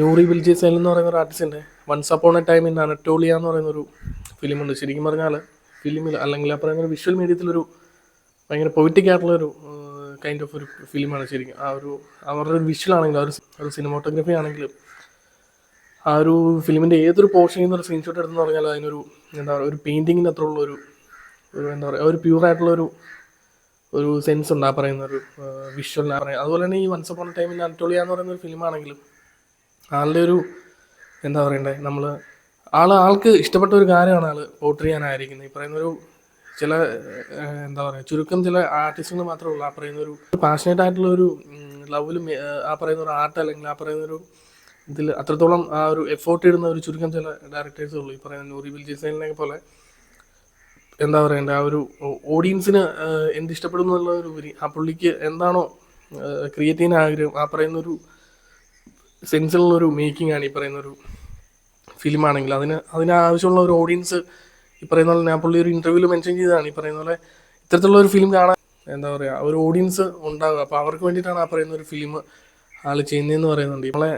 നൂറി ബിൽജി സൈൽ എന്ന് പറയുന്ന ഒരു ആർട്ടിസ്റ്റിൻ്റെ once upon a time in Anatolia എന്ന് പറയുന്നൊരു ഫിലിമുണ്ട്. ശരിക്കും പറഞ്ഞാൽ ഫിലിമിൽ അല്ലെങ്കിൽ ആ പറയുന്ന ഒരു വിഷ്വൽ മീഡിയത്തിലൊരു ഭയങ്കര പൊളിറ്റിക് ആയിട്ടുള്ളൊരു കൈൻഡ് ഓഫ് ഒരു ഫിലിമാണ് ശരിക്കും. ആ ഒരു അവരുടെ ഒരു വിഷ്വൽ ആണെങ്കിലും ഒരു സിനിമാറ്റോഗ്രഫി ആണെങ്കിലും ആ ഒരു ഫിലിമിൻ്റെ ഏതൊരു പോർഷനിൽ നിന്ന് ഒരു സ്ക്രീൻഷോട്ട് എടുത്തെന്ന് പറഞ്ഞാൽ അതിനൊരു എന്താ പറയുക ഒരു പെയിൻറ്റിങ്ങിന് അത്രയുള്ള ഒരു എന്താ പറയുക ഒരു പ്യൂറായിട്ടുള്ളൊരു സെൻസ് ഉണ്ട് ആ പറയുന്ന ഒരു വിഷ്വലിനെ പറയാം. അതുപോലെ തന്നെ ഈ once upon a time in Anatolia എന്ന് പറയുന്ന ഒരു ഫിലിമാണെങ്കിലും ആളുടെ ഒരു എന്താ പറയണ്ടേ ആൾക്ക് ഇഷ്ടപ്പെട്ട ഒരു കാര്യമാണ് ആൾ പോർട്രേ ചെയ്യാനായിരിക്കുന്നത്. ഈ പറയുന്നൊരു ചില എന്താ പറയുക ചുരുക്കം ചില ആർട്ടിസ്റ്റുകൾ മാത്രമേ ഉള്ളൂ ആ പറയുന്നൊരു പാഷനേറ്റ് ആയിട്ടുള്ള ഒരു ലവിലും ആ പറയുന്ന ഒരു ആർട്ട് അല്ലെങ്കിൽ ആ പറയുന്നൊരു ഇതിൽ അത്രത്തോളം ആ ഒരു എഫോർട്ട് ഇടുന്ന ഒരു ചുരുക്കം ചില ഡയറക്ടേഴ്സേ ഉള്ളൂ. ഈ പറയുന്ന നൂറി ബിൽജി സൈലിനെ പോലെ എന്താ പറയണ്ടേ ആ ഒരു ഓഡിയൻസിന് എന്ത് ഇഷ്ടപ്പെടുന്നു എന്നുള്ള ഒരു ഉപരി ആ പുള്ളിക്ക് എന്താണോ ക്രിയേറ്റ് ചെയ്യാൻ ആഗ്രഹം ആ പറയുന്നൊരു സെൻസിലുള്ളൊരു മേക്കിംഗ് ആണ് ഈ പറയുന്നൊരു ഫിലിമാണെങ്കിൽ അതിനാവശ്യമുള്ള ഒരു ഓഡിയൻസ് ഈ പറയുന്ന പോലെ ഞാൻ പുള്ളി ഒരു ഇൻ്റർവ്യൂവിൽ മെൻഷൻ ചെയ്തതാണ്. ഈ പറയുന്ന പോലെ ഇത്തരത്തിലുള്ള ഒരു ഫിലിം കാണാൻ എന്താ പറയുക ഒരു ഓഡിയൻസ് ഉണ്ടാകുക. അപ്പോൾ അവർക്ക് വേണ്ടിയിട്ടാണ് ആ പറയുന്ന ഒരു ഫിലിം ആൾ ചെയ്യുന്നതെന്ന് പറയുന്നുണ്ട്. നമ്മളെ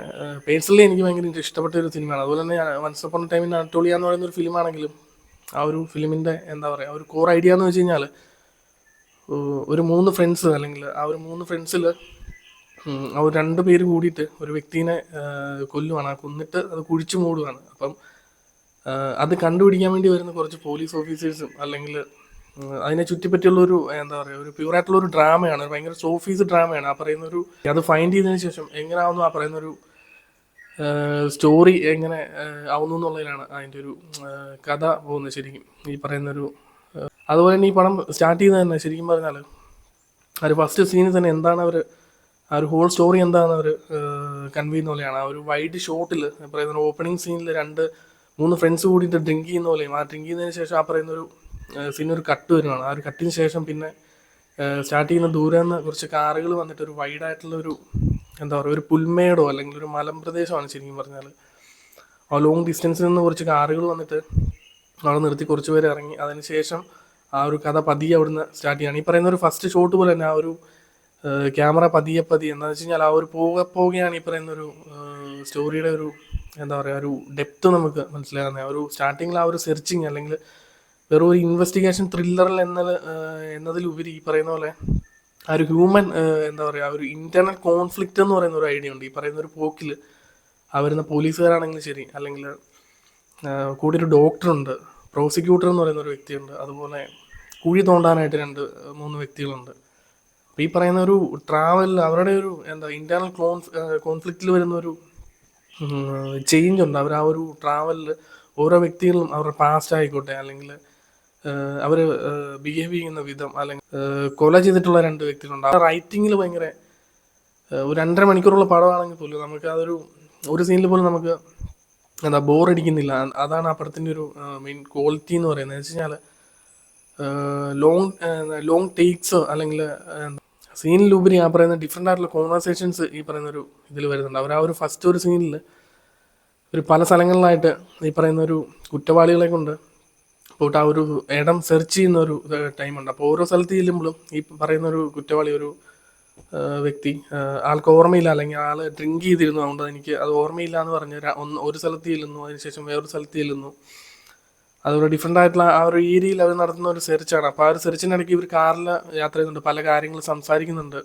പേഴ്സണലി എനിക്ക് ഭയങ്കര ഇഷ്ടപ്പെട്ട ഒരു സിനിമയാണ്. അതുപോലെ തന്നെ once upon a time in Anatolia എന്ന് പറയുന്ന ഒരു ഫിലിമാണെങ്കിലും ആ ഒരു ഫിലിമിൻ്റെ എന്താ പറയുക ഒരു കോർ ഐഡിയ എന്ന് വെച്ച് കഴിഞ്ഞാൽ ഒരു 3 ഫ്രണ്ട്സ് അല്ലെങ്കിൽ ആ ഒരു 3 ഫ്രണ്ട്സിൽ അവർ 2 പേര് കൂടിയിട്ട് ഒരു വ്യക്തിനെ കൊല്ലുവാണ്. കൊന്നിട്ട് അത് കുഴിച്ചു മൂടുകയാണ്. അപ്പം അത് കണ്ടുപിടിക്കാൻ വേണ്ടി വരുന്ന കുറച്ച് പോലീസ് ഓഫീസേഴ്സും അല്ലെങ്കിൽ അതിനെ ചുറ്റിപ്പറ്റിയുള്ളൊരു എന്താ പറയുക ഒരു പ്യൂറായിട്ടുള്ളൊരു ഡ്രാമയാണ്. ഭയങ്കര സോഫീസ് ഡ്രാമയാണ്. ആ പറയുന്നൊരു അത് ഫൈൻഡ് ചെയ്തതിന് ശേഷം എങ്ങനെയാവുന്നു ആ പറയുന്നൊരു സ്റ്റോറി എങ്ങനെ ആവുന്നു എന്നുള്ളതിലാണ് അതിൻ്റെ ഒരു കഥ പോകുന്നത് ശരിക്കും. ഈ പറയുന്നൊരു അതുപോലെ തന്നെ ഈ പടം സ്റ്റാർട്ട് ചെയ്യുന്നത് തന്നെ ശരിക്കും പറഞ്ഞാൽ ഒരു ഫസ്റ്റ് സീനിൽ തന്നെ എന്താണ് അവർ ആ ഒരു ഹോൾ സ്റ്റോറി എന്താണെന്ന് അവർ കൺവേ ചെയ്യുന്ന പോലെയാണ്. ആ ഒരു വൈഡ് ഷോട്ടിൽ പറയുന്ന ഓപ്പണിംഗ് സീനിൽ 2-3 ഫ്രണ്ട്സ് കൂടിയിട്ട് ഡ്രിങ്ക് ചെയ്യുന്ന പോലെയും ആ ഡ്രിങ്ക് ചെയ്യുന്നതിന് ശേഷം ആ പറയുന്നൊരു സീനൊരു കട്ട് വരുവാണ്. ആ ഒരു കട്ടിന് ശേഷം പിന്നെ സ്റ്റാർട്ട് ചെയ്യുന്ന ദൂരെ നിന്ന് കുറച്ച് കാറുകൾ വന്നിട്ട് ഒരു വൈഡായിട്ടുള്ളൊരു എന്താ പറയുക ഒരു പുൽമേടോ അല്ലെങ്കിൽ ഒരു മലമ്പ്രദേശമാണ് ശരിക്കും പറഞ്ഞാൽ. ആ ലോങ് ഡിസ്റ്റൻസിൽ നിന്ന് കുറച്ച് കാറുകൾ വന്നിട്ട് അവിടെ നിർത്തി കുറച്ച് പേര് ഇറങ്ങി അതിന് ശേഷം ആ ഒരു കഥ പതിയെ അവിടുന്ന് സ്റ്റാർട്ട് ചെയ്യാണ്. ഈ പറയുന്ന ഒരു ഫസ്റ്റ് ഷോട്ട് പോലെ തന്നെ ആ ഒരു ക്യാമറ പതിയെ എന്താണെന്ന് വെച്ച് കഴിഞ്ഞാൽ ആ ഒരു പോവുകയാണ് ഈ പറയുന്നൊരു സ്റ്റോറിയുടെ ഒരു എന്താ പറയുക ഒരു ഡെപ്ത് നമുക്ക് മനസ്സിലാകുന്നത്. ആ ഒരു സ്റ്റാർട്ടിങ്ങിൽ ആ ഒരു സെർച്ചിങ് അല്ലെങ്കിൽ വെറും ഒരു ഇൻവെസ്റ്റിഗേഷൻ ത്രില്ലറിൽ എന്നതിലുപരി ഈ പറയുന്ന പോലെ ആ ഒരു ഹ്യൂമൻ എന്താ പറയുക ഒരു ഇൻറ്റർണൽ കോൺഫ്ലിക്റ്റ് എന്ന് പറയുന്ന ഒരു ഐഡിയ ഉണ്ട്. ഈ പറയുന്ന ഒരു പോക്കിൽ ആ വരുന്ന പോലീസുകാരാണെങ്കിലും ശരി അല്ലെങ്കിൽ കൂടി ഒരു ഡോക്ടറുണ്ട്, പ്രോസിക്യൂട്ടർ എന്ന് പറയുന്ന ഒരു വ്യക്തിയുണ്ട്, അതുപോലെ കുഴി തോണ്ടാനായിട്ട് 2-3 വ്യക്തികളുണ്ട്. അപ്പോൾ ഈ പറയുന്ന ഒരു ട്രാവൽ അവരുടെ ഒരു എന്താ ഇൻറ്റേർണൽ കോൺഫ്ലിക്റ്റിൽ വരുന്ന ഒരു ചേഞ്ച് ഉണ്ട്. അവർ ആ ഒരു ട്രാവലിൽ ഓരോ വ്യക്തികളും അവരുടെ പാസ്റ്റ് ആയിക്കോട്ടെ അല്ലെങ്കിൽ അവർ ബിഹേവ് ചെയ്യുന്ന വിധം അല്ലെങ്കിൽ കൊല ചെയ്തിട്ടുള്ള 2 വ്യക്തികളുണ്ട്. ആ റൈറ്റിങ്ങിൽ ഭയങ്കര ഒരു 2.5 മണിക്കൂറുള്ള പടമാണെങ്കിൽ പോലും നമുക്ക് ഒരു സീനിൽ പോലും നമുക്ക് എന്താ ബോറടിക്കുന്നില്ല. അതാണ് ആ പടത്തിൻ്റെ ഒരു മെയിൻ ക്വാളിറ്റി എന്ന് പറയുന്നത്. എന്ന് വെച്ച് കഴിഞ്ഞാൽ ലോങ് ടേക്സ് അല്ലെങ്കിൽ സീനിലുപരി ആ പറയുന്ന ഡിഫറെൻ്റ് ആയിട്ടുള്ള കോൺവെർസേഷൻസ് ഈ പറയുന്നൊരു ഇതിൽ വരുന്നുണ്ട്. അവർ ആ ഒരു ഫസ്റ്റ് ഒരു സീനിൽ ഒരു പല സ്ഥലങ്ങളിലായിട്ട് ഈ പറയുന്ന ഒരു കുറ്റവാളികളെ കൊണ്ട് പോയിട്ട് ആ ഒരു ഇടം സെർച്ച് ചെയ്യുന്ന ഒരു ടൈമുണ്ട്. അപ്പോൾ ഓരോ സ്ഥലത്ത് ചെല്ലുമ്പോഴും ഈ പറയുന്നൊരു കുറ്റവാളി ഒരു വ്യക്തി ആൾക്ക് ഓർമ്മയില്ല അല്ലെങ്കിൽ ആൾ ഡ്രിങ്ക് ചെയ്തിരുന്നു അതുകൊണ്ട് എനിക്ക് അത് ഓർമ്മയില്ല എന്ന് പറഞ്ഞ് ഒരു സ്ഥലത്ത് ചെല്ലുന്നു, അതിനുശേഷം വേറൊരു സ്ഥലത്ത് ചെല്ലുന്നു. അതുപോലെ ഡിഫറെൻ്റ് ആയിട്ടുള്ള ആ ഒരു ഏരിയയിൽ അവർ നടത്തുന്ന ഒരു സെർച്ചാണ്. അപ്പോൾ ആ ഒരു സെർച്ചിനിടയ്ക്ക് ഇവർ കാറിൽ യാത്ര ചെയ്യുന്നുണ്ട്, പല കാര്യങ്ങൾ സംസാരിക്കുന്നുണ്ട്.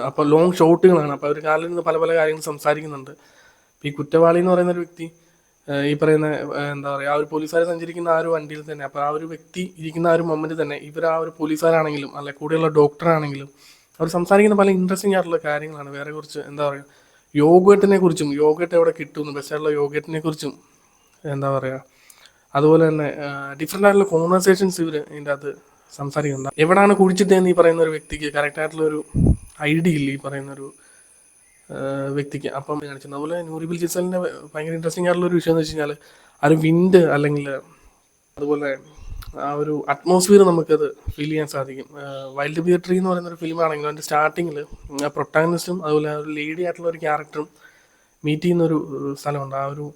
അപ്പോൾ ലോങ് ഷോട്ടുകളാണ്. അപ്പോൾ അവർ കാറിൽ നിന്ന് പല പല കാര്യങ്ങൾ സംസാരിക്കുന്നുണ്ട്. അപ്പോൾ ഈ കുറ്റവാളി എന്ന് പറയുന്ന ഒരു വ്യക്തി ഈ പറയുന്ന എന്താ പറയുക ആ ഒരു പോലീസുകാർ സഞ്ചരിക്കുന്ന ആ ഒരു വണ്ടിയിൽ തന്നെ അപ്പോൾ ആ ഒരു വ്യക്തി ഇരിക്കുന്ന ആ ഒരു മൊമെൻറ്റ് തന്നെ ഇവർ ആ ഒരു പോലീസുകാരാണെങ്കിലും അല്ലെ കൂടെയുള്ള ഡോക്ടറാണെങ്കിലും അവർ സംസാരിക്കുന്ന പല ഇൻട്രസ്റ്റിംഗ് ആയിട്ടുള്ള കാര്യങ്ങളാണ്. വേറെ കുറച്ച് എന്താ പറയുക യോഗട്ടിനെ കുറിച്ചും യോഗട്ട് എവിടെ കിട്ടുമെന്ന് ബെസ്റ്റായിട്ടുള്ള യോഗട്ടിനെ കുറിച്ചും എന്താ പറയുക അതുപോലെ തന്നെ ഡിഫറെൻ്റ് ആയിട്ടുള്ള കോൺവെർസേഷൻസ് ഇവർ ഇതിൻ്റെ അകത്ത് സംസാരിക്കുന്നുണ്ട്. എവിടെയാണ് കുഴിച്ചിട്ടതെന്ന് ഈ പറയുന്ന ഒരു വ്യക്തിക്ക് കറക്റ്റായിട്ടുള്ളൊരു ഐഡിയ ഇല്ല ഈ പറയുന്നൊരു വ്യക്തിക്ക്. അപ്പം കാണിച്ചത് അതുപോലെ നൂറി ബിൽജി സൈലിൻ്റെ ഭയങ്കര ഇൻട്രസ്റ്റിംഗ് ആയിട്ടുള്ള ഒരു വിഷയം എന്ന് വെച്ച് കഴിഞ്ഞാൽ ആ ഒരു വിൻഡ് അല്ലെങ്കിൽ അതുപോലെ ആ ഒരു അറ്റ്മോസ്ഫിയർ നമുക്കത് ഫീൽ ചെയ്യാൻ സാധിക്കും. വൈൽഡ് ബിയർ ട്രീ എന്ന് പറയുന്ന ഒരു ഫിലിമാണെങ്കിലും അതിൻ്റെ സ്റ്റാർട്ടിങ്ങിൽ ആ പ്രൊട്ടാഗണിസ്റ്റും അതുപോലെ ഒരു ലേഡി ആയിട്ടുള്ള ഒരു ക്യാരക്ടറും മീറ്റ് ചെയ്യുന്നൊരു സ്ഥലമുണ്ട്. ആ ഒരു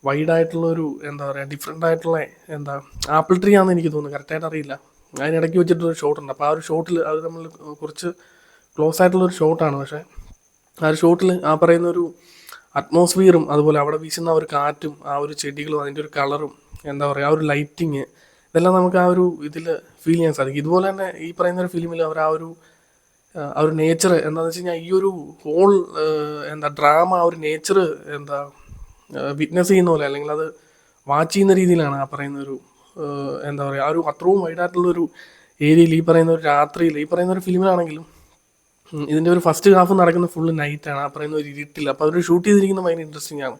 വൈഡായിട്ടുള്ളൊരു എന്താ പറയുക ഡിഫറെൻ്റ് ആയിട്ടുള്ള എന്താ ആപ്പിൾ ട്രീ ആണെന്ന് എനിക്ക് തോന്നുന്നു, കറക്റ്റായിട്ട് അറിയില്ല. അതിനിടയ്ക്ക് വെച്ചിട്ടൊരു ഷോട്ടുണ്ട്. അപ്പോൾ ആ ഒരു ഷോട്ടിൽ അത് നമ്മൾ കുറച്ച് ക്ലോസ് ആയിട്ടുള്ളൊരു ഷോട്ടാണ്. പക്ഷേ ആ ഒരു ഷോട്ടിൽ ആ പറയുന്നൊരു അറ്റ്മോസ്ഫിയറും അതുപോലെ അവിടെ വീശുന്ന ആ ഒരു കാറ്റും ആ ഒരു ചെടികളും അതിൻ്റെ ഒരു കളറും എന്താ പറയുക ആ ഒരു ലൈറ്റിങ് ഇതെല്ലാം നമുക്ക് ആ ഒരു ഇതിൽ ഫീൽ ചെയ്യാൻ സാധിക്കും. ഇതുപോലെ തന്നെ ഈ പറയുന്ന ഒരു ഫിലിമിൽ അവർ ആ ഒരു നേച്ചർ എന്താണെന്ന് വെച്ച് കഴിഞ്ഞാൽ ഈ ഒരു ഹോൾ എന്താ ഡ്രാമ ആ ഒരു നേച്ചർ എന്താ വിറ്റ്നസ് ചെയ്യുന്ന പോലെ അല്ലെങ്കിൽ അത് വാച്ച് ചെയ്യുന്ന രീതിയിലാണ് ആ പറയുന്ന ഒരു എന്താ പറയുക ആ ഒരു അത്രയും വൈഡായിട്ടുള്ളൊരു ഏരിയയിൽ ഈ പറയുന്ന ഒരു രാത്രിയിൽ ഈ പറയുന്ന ഒരു ഫിലിമിലാണെങ്കിലും ഇതിൻ്റെ ഒരു ഫസ്റ്റ് ഹാഫ് നടക്കുന്ന ഫുള്ള് നൈറ്റാണ് ആ പറയുന്ന ഒരു ഇരുട്ടിൽ. അപ്പോൾ അവർ ഷൂട്ട് ചെയ്തിരിക്കുന്നത് ഭയങ്കര ഇൻട്രസ്റ്റിംഗ് ആണ്.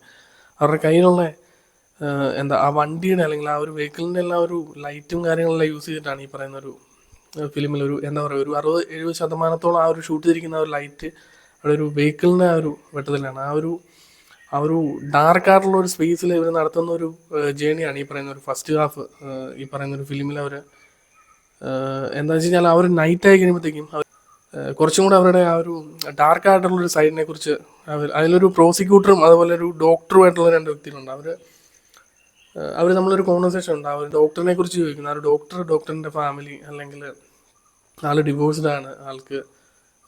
അവരുടെ കയ്യിലുള്ള എന്താ ആ വണ്ടിയുടെ അല്ലെങ്കിൽ ആ ഒരു വെഹിക്കിളിൻ്റെ എല്ലാം ഒരു ലൈറ്റും കാര്യങ്ങളെല്ലാം യൂസ് ചെയ്തിട്ടാണ് ഈ പറയുന്ന ഒരു ഫിലിമിലൊരു എന്താ പറയുക ഒരു 60-70% ആ ഒരു ഷൂട്ട് ചെയ്തിരിക്കുന്ന ആ ഒരു ലൈറ്റ് അവിടെ ഒരു വെഹിക്കിളിൻ്റെ ആ ഒരു വെട്ടത്തിലാണ്. ആ ഒരു ഡാർക്കായിട്ടുള്ള ഒരു സ്പേസിൽ ഇവർ നടത്തുന്ന ഒരു ജേണിയാണ് ഈ പറയുന്ന ഒരു ഫസ്റ്റ് ഹാഫ് ഈ പറയുന്ന ഒരു ഫിലിമിൽ അവർ എന്താ വെച്ച് കഴിഞ്ഞാൽ ആ ഒരു നൈറ്റ് ആയി കഴിയുമ്പോഴത്തേക്കും കുറച്ചും കൂടെ അവരുടെ ആ ഒരു ഡാർക്കായിട്ടുള്ളൊരു സൈഡിനെ കുറിച്ച് അതിലൊരു പ്രോസിക്യൂട്ടറും അതുപോലെ ഒരു ഡോക്ടറുമായിട്ടുള്ള 2 വ്യക്തികളുണ്ട്. അവർ നമ്മളൊരു കോൺവെർസേഷൻ ഉണ്ട് ആ ഒരു ഡോക്ടറിനെ കുറിച്ച് ചോദിക്കുന്നത്. ആ ഒരു ഡോക്ടറിൻ്റെ ഫാമിലി അല്ലെങ്കിൽ ആൾ ഡിവോഴ്സ്ഡ് ആണ്, ആൾക്ക്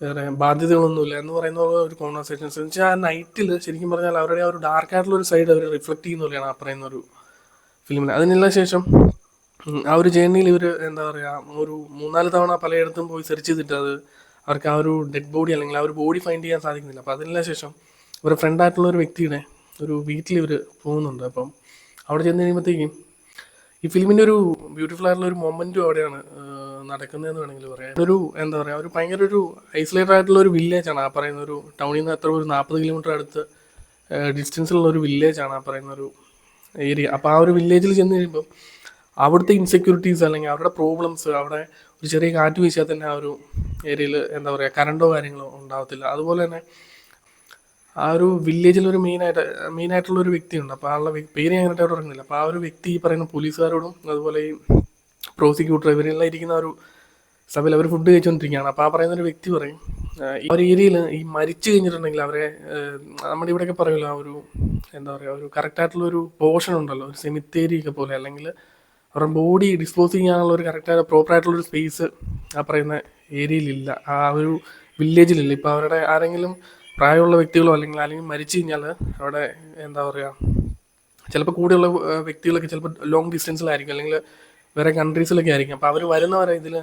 വേറെ ബാധ്യതകളൊന്നുമില്ല എന്ന് പറയുന്ന ഒരു കോൺവെർസേഷൻസ് എന്ന് വെച്ചാൽ ആ നൈറ്റിൽ ശരിക്കും പറഞ്ഞാൽ അവരുടെ ആ ഒരു ഡാർക്കായിട്ടുള്ളൊരു സൈഡ് അവർ റിഫ്ലക്ട് ചെയ്യുന്ന പോലെയാണ് ആ പറയുന്ന ഒരു ഫിലിമിൽ. അതിനെല്ലാം ശേഷം ആ ഒരു ജേർണിയിൽ ഇവർ എന്താ പറയുക ഒരു 3-4 തവണ പലയിടത്തും പോയി സെർച്ച് ചെയ്തിട്ട് അവർക്ക് ആ ഒരു ഡെഡ് ബോഡി അല്ലെങ്കിൽ ആ ഒരു ബോഡി ഫൈൻഡ് ചെയ്യാൻ സാധിക്കുന്നില്ല. അപ്പോൾ അതിനെല്ലാം ശേഷം ഒരു ഫ്രണ്ടായിട്ടുള്ള ഒരു വ്യക്തിയുടെ ഒരു വീട്ടിൽ ഇവർ പോകുന്നുണ്ട്. അപ്പം അവിടെ ചെന്ന് കഴിയുമ്പോഴത്തേക്കും ഈ ഫിലിമിൻ്റെ ഒരു ബ്യൂട്ടിഫുൾ ആയിട്ടുള്ള ഒരു മൊമെൻറ്റും അവിടെയാണ് നടക്കുന്നതെന്ന് വേണമെങ്കിൽ പറയാം. ഒരു എന്താ പറയുക ഒരു ഭയങ്കര ഒരു ഐസൊലേറ്റഡ് ആയിട്ടുള്ള ഒരു വില്ലേജാണ് ആ പറയുന്ന ഒരു ടൗണിൽ നിന്ന് അത്ര ഒരു 40 കിലോമീറ്റർ അടുത്ത് ഡിസ്റ്റൻസിലുള്ള ഒരു വില്ലേജാണ് ആ പറയുന്ന ഒരു ഏരിയ. അപ്പോൾ ആ ഒരു വില്ലേജിൽ ചെന്ന് കഴിയുമ്പോൾ അവിടുത്തെ ഇൻസെക്യൂരിറ്റീസ് അല്ലെങ്കിൽ അവരുടെ പ്രോബ്ലംസ് അവിടെ ഒരു ചെറിയ കാറ്റ് വീശിയാൽ തന്നെ ആ ഒരു ഏരിയയിൽ എന്താ പറയുക കറണ്ടോ കാര്യങ്ങളോ ഉണ്ടാകത്തില്ല. അതുപോലെ തന്നെ ആ ഒരു വില്ലേജിൽ ഒരു മെയിനായിട്ടുള്ള ഒരു വ്യക്തിയുണ്ട്. അപ്പോൾ ആളുടെ പേര് ഞാൻ കറക്റ്റായിട്ട് പറയുന്നില്ല. അപ്പോൾ ആ ഒരു വ്യക്തി ഈ പറയുന്ന പോലീസുകാരോടും അതുപോലെ ഈ പ്രോസിക്യൂട്ടർ ഇവരെല്ലാം ഇരിക്കുന്ന ഒരു സഭയിൽ അവർ ഫുഡ് കഴിച്ചുകൊണ്ടിരിക്കുകയാണ്. അപ്പോൾ ആ പറയുന്ന ഒരു വ്യക്തി പറയും ഈ ഒരു ഏരിയയിൽ ഈ മരിച്ചു കഴിഞ്ഞിട്ടുണ്ടെങ്കിൽ അവരെ നമ്മുടെ ഇവിടെയൊക്കെ പറയുമല്ലോ ആ ഒരു എന്താ പറയുക ഒരു കറക്റ്റായിട്ടുള്ള ഒരു പോർഷൻ ഉണ്ടല്ലോ ഒരു സെമിത്തേരിയൊക്കെ പോലെ അല്ലെങ്കിൽ അവരുടെ ബോഡി ഡിസ്പോസ് ചെയ്യാനുള്ള ഒരു കറക്റ്റായിട്ട് പ്രോപ്പറായിട്ടുള്ളൊരു സ്പേസ് ആ പറയുന്ന ഏരിയയിലില്ല, ആ ഒരു വില്ലേജിലില്ല. ഇപ്പോൾ അവരുടെ ആരെങ്കിലും പ്രായമുള്ള വ്യക്തികളോ അല്ലെങ്കിൽ മരിച്ചു കഴിഞ്ഞാൽ അവിടെ എന്താ പറയുക ചിലപ്പോൾ കൂടെയുള്ള വ്യക്തികളൊക്കെ ചിലപ്പോൾ ലോങ് ഡിസ്റ്റൻസിലായിരിക്കും അല്ലെങ്കിൽ വേറെ കൺട്രീസിലൊക്കെ ആയിരിക്കും. അപ്പോൾ അവർ വരുന്നവരെ ഇതിൽ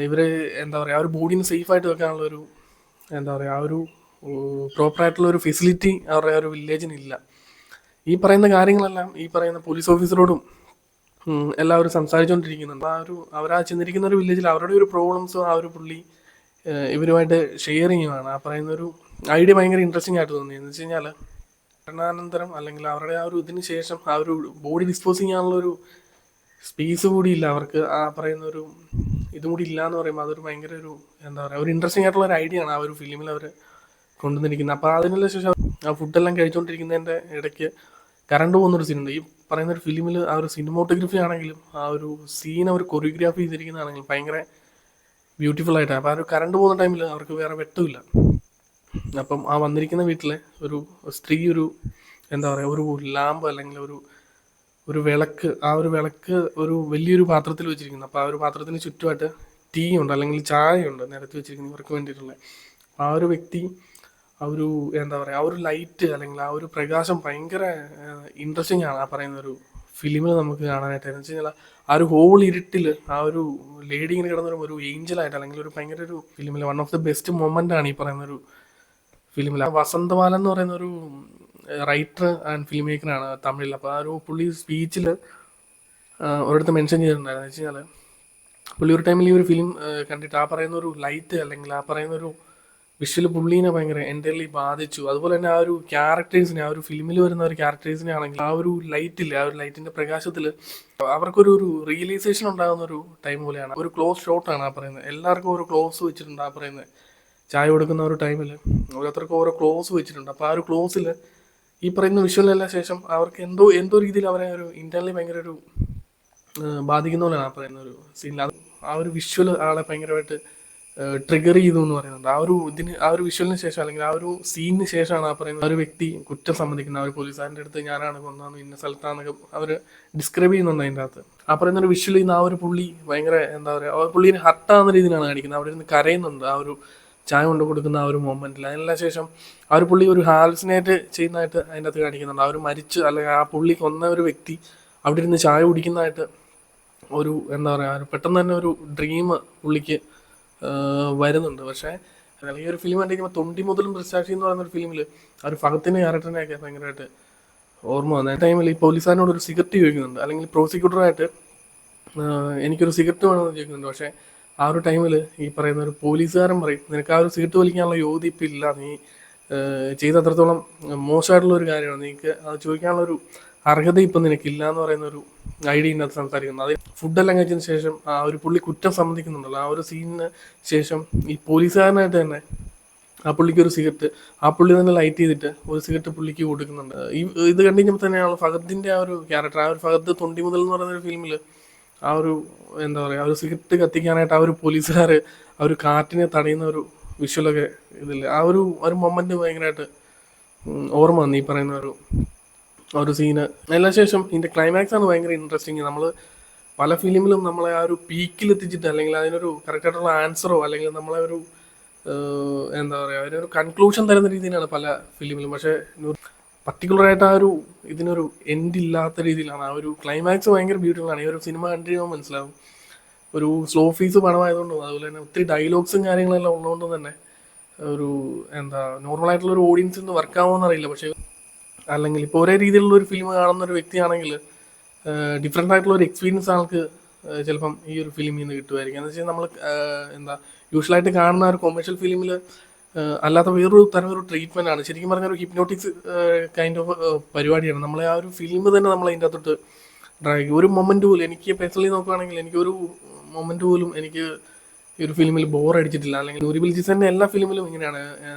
ഇവർ എന്താ പറയുക ആ ഒരു ബോഡീനെ സേഫായിട്ട് വെക്കാനുള്ളൊരു എന്താ പറയുക ആ ഒരു പ്രോപ്പറായിട്ടുള്ള ഒരു ഫെസിലിറ്റി അവരുടെ ആ ഒരു വില്ലേജിനില്ല. ഈ പറയുന്ന കാര്യങ്ങളെല്ലാം ഈ പറയുന്ന പോലീസ് ഓഫീസറോടും എല്ലാവരും സംസാരിച്ചുകൊണ്ടിരിക്കുന്നുണ്ട്. അവരാ ചെന്നിരിക്കുന്ന ഒരു വില്ലേജിൽ അവരുടെ ഒരു പ്രോബ്ലംസും ആ ഒരു പുള്ളി ഇവരുമായിട്ട് ഷെയർ ചെയ്യുവാണ്. ആ പറയുന്ന ഒരു ഐഡിയ ഭയങ്കര ഇൻട്രസ്റ്റിംഗ് ആയിട്ട് തോന്നി. എന്ന് വെച്ച് കഴിഞ്ഞാൽ മരണാനന്തരം അല്ലെങ്കിൽ അവരുടെ ആ ഒരു ഇതിന് ശേഷം ആ ഒരു ബോഡി ഡിസ്പോസ് ചെയ്യാനുള്ളൊരു സ്പേസ് കൂടി ഇല്ല അവർക്ക്. ആ പറയുന്ന ഒരു ഇതും കൂടി ഇല്ല എന്ന് പറയുമ്പോൾ അതൊരു ഭയങ്കര ഒരു എന്താ പറയുക ഒരു ഇൻട്രസ്റ്റിംഗ് ആയിട്ടുള്ള ഒരു ഐഡിയ ആണ് ആ ഒരു ഫിലിമിൽ അവർ കൊണ്ടുവന്നിരിക്കുന്നത്. അപ്പോൾ അതിനെല്ലാം ശേഷം ആ ഫുഡെല്ലാം കഴിച്ചുകൊണ്ടിരിക്കുന്നതിൻ്റെ ഇടയ്ക്ക് കറണ്ട് പോകുന്നൊരു സീനുണ്ട്. ഈ പറയുന്ന ഒരു ഫിലിമിൽ ആ ഒരു സിനിമോട്ടോഗ്രഫി ആണെങ്കിലും ആ ഒരു സീൻ അവർ കൊറിയോഗ്രാഫി ചെയ്തിരിക്കുന്നതാണെങ്കിലും ഭയങ്കര ബ്യൂട്ടിഫുൾ ആയിട്ടാണ്. അപ്പോൾ ആ ഒരു കറണ്ട് പോകുന്ന ടൈമിൽ അവർക്ക് വേറെ വെട്ടമില്ല. അപ്പം ആ വന്നിരിക്കുന്ന വീട്ടിലെ ഒരു സ്ത്രീ ഒരു എന്താ പറയുക ഒരു ലാമ്പ് അല്ലെങ്കിൽ ഒരു വിളക്ക്, ആ ഒരു വിളക്ക് ഒരു വലിയൊരു പാത്രത്തിൽ വെച്ചിരിക്കുന്നു. അപ്പോൾ ആ ഒരു പാത്രത്തിന് ചുറ്റുമായിട്ട് ടീ ഉണ്ട് അല്ലെങ്കിൽ ചായ ഉണ്ട് നിരത്തി വെച്ചിരിക്കുന്നത് ഇവർക്ക് വേണ്ടിയിട്ടുള്ള. ആ ഒരു വ്യക്തി ആ ഒരു എന്താ പറയുക ആ ഒരു ലൈറ്റ് അല്ലെങ്കിൽ ആ ഒരു പ്രകാശം ഭയങ്കര ഇൻട്രസ്റ്റിംഗ് ആണ് ആ പറയുന്ന ഒരു ഫിലിമിൽ നമുക്ക് കാണാനായിട്ട്. എന്ന് വെച്ച് കഴിഞ്ഞാൽ ആ ഒരു ഹോൾ ഇരുട്ടിൽ ആ ഒരു ലേഡി ഇങ്ങനെ കിടന്നൊരു ഒരു ഏഞ്ചലായിട്ട് അല്ലെങ്കിൽ ഒരു ഭയങ്കര ഒരു ഫിലിമിൽ one of the best moment ആണ് ഈ പറയുന്ന ഒരു ഫിലിമിൽ. വസന്തമാല എന്ന് പറയുന്ന ഒരു റൈറ്റർ ആൻഡ് ഫിലിം മേക്കറാണ് തമിഴിൽ. അപ്പോൾ ആ ഒരു പുള്ളി സ്പീച്ചിൽ ഒരിടത്ത് മെൻഷൻ ചെയ്തിട്ടുണ്ടായിരുന്നു. എന്ന് വെച്ച് കഴിഞ്ഞാൽ പുള്ളി ഒരു ടൈമിൽ ഈ ഒരു ഫിലിം കണ്ടിട്ട് ആ പറയുന്ന ഒരു ലൈറ്റ് അല്ലെങ്കിൽ ആ പറയുന്ന ഒരു വിഷ്വൽ പുള്ളീനെ ഭയങ്കര എൻ്റർലി ബാധിച്ചു. അതുപോലെ തന്നെ ആ ഒരു ക്യാരക്ടേഴ്സിനെ ആ ഒരു ഫിലിമിൽ വരുന്ന ഒരു ക്യാരക്ടേഴ്സിനെ ആണെങ്കിൽ ആ ഒരു ലൈറ്റിൽ ആ ഒരു ലൈറ്റിൻ്റെ പ്രകാശത്തിൽ അവർക്കൊരു റിയലൈസേഷൻ ഉണ്ടാകുന്ന ഒരു ടൈം പോലെയാണ്. ഒരു ക്ലോസ് ഷോട്ടാണ് ആ പറയുന്നത്. എല്ലാവർക്കും ഒരു ക്ലോസ് വെച്ചിട്ടുണ്ട് ആ പറയുന്നത്. ചായ കൊടുക്കുന്ന ഒരു ടൈമിൽ ഓരോരുത്തർക്കും ഓരോ ക്ലോസ് വെച്ചിട്ടുണ്ട്. അപ്പോൾ ആ ഒരു ക്ലോസിൽ ഈ പറയുന്ന വിഷ്വലിനെല്ലാം ശേഷം അവർക്ക് എന്തോ രീതിയിൽ അവരെ ഒരു ഇൻ്റർണലി ഭയങ്കര ഒരു ബാധിക്കുന്ന പോലെയാണ് ആ പറയുന്ന ഒരു സീനിൽ. ആ ഒരു വിഷ്വൽ ആളെ ഭയങ്കരമായിട്ട് ട്രിഗർ ചെയ്തു എന്ന് പറയുന്നുണ്ട്. ആ ഒരു വിഷ്വലിന് ശേഷം അല്ലെങ്കിൽ ആ ഒരു സീനിന് ശേഷമാണ് ആ പറയുന്ന ഒരു വ്യക്തി കുറ്റം സമ്മതിക്കുന്നത്. ആ ഒരു പോലീസുകാരൻ്റെ അടുത്ത് ഞാനാണ് കൊന്നതെന്ന് ഇന്ന സ്ഥലത്താണെന്നൊക്കെ അവർ ഡിസ്ക്രൈബ് ചെയ്യുന്നുണ്ട് അതിൻ്റെ അകത്ത്. ആ പറയുന്ന ഒരു വിഷ്വലിൽ നിന്ന് ആ ഒരു പുള്ളി ഭയങ്കര എന്താ പറയുക ആ പുള്ളീനെ ഹർട്ടാകുന്ന രീതിയിലാണ് കാണിക്കുന്നത്. അവിടെ ഇരുന്ന് കരയുന്നുണ്ട് ആ ഒരു ചായ കൊണ്ട് കൊടുക്കുന്ന ആ ഒരു മൊമെൻറ്റിൽ, അതിനെല്ലാം ശേഷം ആ ഒരു പുള്ളി ഒരു ഹാൽസിനേറ്റ് ചെയ്യുന്നതായിട്ട് അതിൻ്റെ അകത്ത് കാണിക്കുന്നുണ്ട്. ആ ഒരു മരിച്ച് അല്ലെങ്കിൽ ആ പുള്ളി കൊന്ന ഒരു വ്യക്തി അവിടെ ഇരുന്ന് ചായ കുടിക്കുന്നതായിട്ട് ഒരു എന്താ പറയുക, പെട്ടെന്ന് തന്നെ ഒരു ഡ്രീം പുള്ളിക്ക് വരുന്നുണ്ട്. പക്ഷേ അല്ലെങ്കിൽ ഈ ഒരു ഫിലിം കണ്ടിരിക്കുമ്പോൾ തൊണ്ടി മുതലും ദൃശ്സാക്ഷി എന്ന് പറയുന്ന ഒരു ഫിലിമിൽ ആ ഒരു ഫഹദിനെ ക്യാരക്ടറിനെയൊക്കെ ഭയങ്കരമായിട്ട് ഓർമ്മ വന്നു. ആ ടൈമിൽ ഈ പോലീസുകാരനോട് ഒരു സിഗരറ്റ് ചോദിക്കുന്നുണ്ട്, അല്ലെങ്കിൽ പ്രോസിക്യൂട്ടറായിട്ട് എനിക്കൊരു സിഗരറ്റ് വേണമെന്ന് ചോദിക്കുന്നുണ്ട്. പക്ഷേ ആ ഒരു ടൈമിൽ ഈ പറയുന്ന ഒരു പോലീസുകാരൻ പറയും, നിനക്ക് ആ ഒരു സിഗരറ്റ് വലിക്കാനുള്ള യോഗ്യത ഇപ്പം ഇല്ല, നീ ചെയ്ത അത്രത്തോളം മോശമായിട്ടുള്ള ഒരു കാര്യമാണ്, നിനക്ക് അത് ചോദിക്കാനുള്ള ഒരു അർഹത ഇപ്പം നിനക്കില്ല എന്ന് പറയുന്ന ഒരു ഐഡിയ അത് സംസാരിക്കുന്നത്. അത് ഫുഡെല്ലാം കഴിച്ചതിന് ശേഷം ആ ഒരു പുള്ളി കുറ്റം സമ്മതിക്കുന്നുണ്ടല്ലോ, ആ ഒരു സീനിന് ശേഷം ഈ പോലീസുകാരനായിട്ട് തന്നെ ആ പുള്ളിക്ക് ഒരു സിഗരറ്റ് ആ പുള്ളി തന്നെ ലൈറ്റ് ചെയ്തിട്ട് ഒരു സിഗരറ്റ് പുള്ളിക്ക് കൊടുക്കുന്നുണ്ട്. ഇത് കണ്ടുകഴിഞ്ഞപ്പോൾ തന്നെയാണ് ഫഹദിൻ്റെ ആ ഒരു ക്യാരക്ടർ, ആ ഒരു ഫഹദ് തൊണ്ടി മുതൽ എന്ന് പറയുന്ന ഒരു ഫിലിമിൽ ആ ഒരു എന്താ പറയുക, ആ ഒരു സിഗരറ്റ് കത്തിക്കാനായിട്ട് ആ ഒരു പോലീസുകാർ ആ ഒരു കാറ്റിനെ തടയുന്ന ഒരു വിഷ്വലൊക്കെ ഇതിൽ ആ ഒരു മൊമെന്റ് ഭയങ്കരമായിട്ട് ഓർമ്മ വന്നു, ഈ പറയുന്ന ഒരു സീന്. അതിന് ശേഷം ഇതിൻ്റെ ക്ലൈമാക്സ് ആണ് ഭയങ്കര ഇൻട്രസ്റ്റിങ്. നമ്മൾ പല ഫിലിമിലും നമ്മളെ ആ ഒരു പീക്കിൽ എത്തിച്ചിട്ട് അല്ലെങ്കിൽ അതിനൊരു കറക്റ്റായിട്ടുള്ള ആൻസറോ അല്ലെങ്കിൽ നമ്മളെ ഒരു എന്താ പറയുക, അതിനൊരു കൺക്ലൂഷൻ തരുന്ന രീതിയിലാണ് പല ഫിലിമിലും. പക്ഷേ പർട്ടിക്കുലറായിട്ട് ആ ഒരു ഇതിനൊരു എൻഡ് ഇല്ലാത്ത രീതിയിലാണ്. ആ ഒരു ക്ലൈമാക്സ് ഭയങ്കര ബ്യൂട്ടിഫുൾ ആണ്. ഈ ഒരു സിനിമ കണ്ടു കഴിയുമ്പോൾ മനസ്സിലാവും. ഒരു സ്ലോ ഫീസ് പടമായതുകൊണ്ടും അതുപോലെ തന്നെ ഒത്തിരി ഡയലോഗ്സും കാര്യങ്ങളെല്ലാം ഉള്ളതുകൊണ്ടും തന്നെ ഒരു എന്താ നോർമലായിട്ടുള്ള ഒരു ഓഡിയൻസിന് വർക്ക് ആവുമെന്ന് അറിയില്ല. പക്ഷേ അല്ലെങ്കിൽ ഇപ്പോൾ ഒരേ രീതിയിലുള്ള ഒരു ഫിലിം കാണുന്ന ഒരു വ്യക്തിയാണെങ്കിൽ ഡിഫറെൻ്റ് ആയിട്ടുള്ള ഒരു എക്സ്പീരിയൻസ് ആൾക്ക് ചിലപ്പം ഈ ഒരു ഫിലിമിൽ നിന്ന് കിട്ടുമായിരിക്കും. എന്ന് വെച്ചാൽ നമ്മൾ എന്താ യൂഷ്വലായിട്ട് കാണുന്ന ഒരു കൊമേഴ്ഷ്യൽ ഫിലിമിൽ അല്ലാത്ത വേറൊരു തരം ഒരു ട്രീറ്റ്മെൻ്റ് ആണ്. ശരിക്കും പറഞ്ഞാൽ ഒരു ഹിപ്നോട്ടിക്സ് കൈൻഡ് ഓഫ് പരിപാടിയാണ്. നമ്മളെ ആ ഒരു ഫിലിം തന്നെ നമ്മൾ അതിൻ്റെ അകത്തോട്ട് ഡ്രാഗ് ഒരു മൊമെൻ്റ് പോലും, എനിക്ക് പേഴ്സണലി നോക്കുകയാണെങ്കിൽ എനിക്കൊരു മൊമെൻ്റ് പോലും എനിക്ക് ഈ ഒരു ഫിലിമിൽ ബോർ അടിച്ചിട്ടില്ല. അല്ലെങ്കിൽ നൂരി ബിൽജിസിൻ്റെ എല്ലാ ഫിലിമിലും ഇങ്ങനെയാണ്.